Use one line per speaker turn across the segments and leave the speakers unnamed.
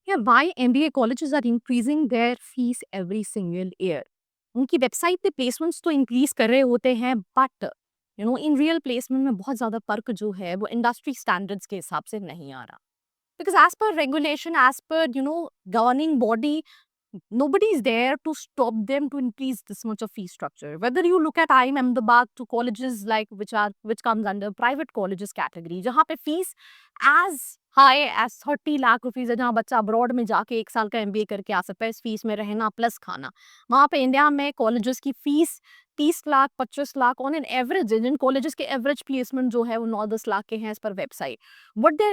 Yeah, why MBA colleges are increasing their fees every single year? उनकी website पे placements तो increase कर रहे होते हैं, बट इन रियल प्लेसमेंट में बहुत ज़्यादा फ़र्क जो है वो इंडस्ट्री स्टैंडर्ड्स के हिसाब से नहीं आ रहा। Because as per regulation, as per governing body, nobody is there to stop them to increase this much of fee structure. Whether you look at IIM Ahmedabad to colleges like which comes under private colleges category, जहाँ पे fees as high as 30 lakh rupees है, जहाँ बच्चा abroad में जाके 1 साल का MBA करके आ सकता है इस फीस में रहना प्लस खाना। वहाँ पे इंडिया में कॉलेजेस की fees 30 lakh 25 lakh on an average. जिन कॉलेजेस के एवरेज प्लेसमेंट जो है वो 9-10 लाख के हैं as per website.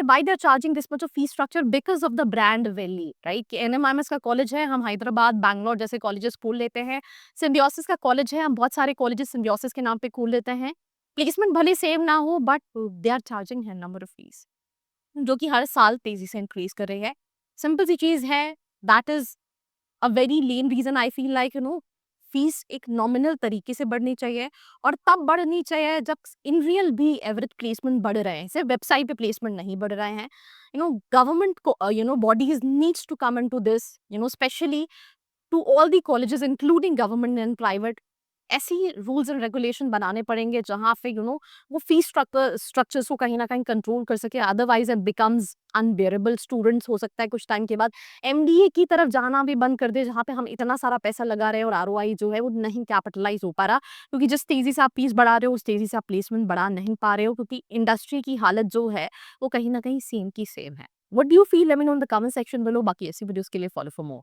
Why they're charging this much of fee structure? Because of the brand value, right? कि NMIMS का कॉलेज है, हम हैदराबाद, बैंगलोर जैसे कॉलेजेस खोल लेते हैं। सिम्बियोसिस का कॉलेज है, हम बहुत सारे कॉलेजेस सिम्बियोसिस के नाम पे खोल लेते हैं। प्लेसमेंट भले सेम ना हो, बट दे आर चार्जिंग है नंबर ऑफ फीस, जो कि हर साल तेजी से इंक्रीज कर रही है। सिंपल सी चीज है, that is a very lame reason. I feel like fees एक नॉमिनल तरीके से बढ़नी चाहिए, और तब बढ़नी चाहिए जब इन रियल भी एवरेज प्लेसमेंट बढ़ रहे हैं, सिर्फ वेबसाइट पे प्लेसमेंट नहीं बढ़ रहे हैं। गवर्नमेंट को bodies needs to come into this, specially to all the colleges including government and private. ऐसी रूल्स एंड रेगुलेशन बनाने पड़ेंगे जहाँ पे वो फीस स्ट्रक्चर्स को कहीं ना कहीं कंट्रोल कर सके, otherwise it becomes unbearable. Students हो सकता है कुछ टाइम के बाद MBA की तरफ जाना भी बंद कर दे, जहाँ पे हम इतना सारा पैसा लगा रहे हैं और ROI जो है वो नहीं कैपिटलाइज हो पा रहा, क्योंकि जिस तेजी से आप फीस बढ़ा रहे हो उस तेजी से आप प्लेसमेंट बढ़ा नहीं पा रहे हो, क्योंकि इंडस्ट्री की हालत जो है वो कहीं ना कहीं सेम की सेम है। What do you feel? Let me know in the comment section below. बाकी ऐसी वीडियोस के लिए फॉलो फॉर मोर।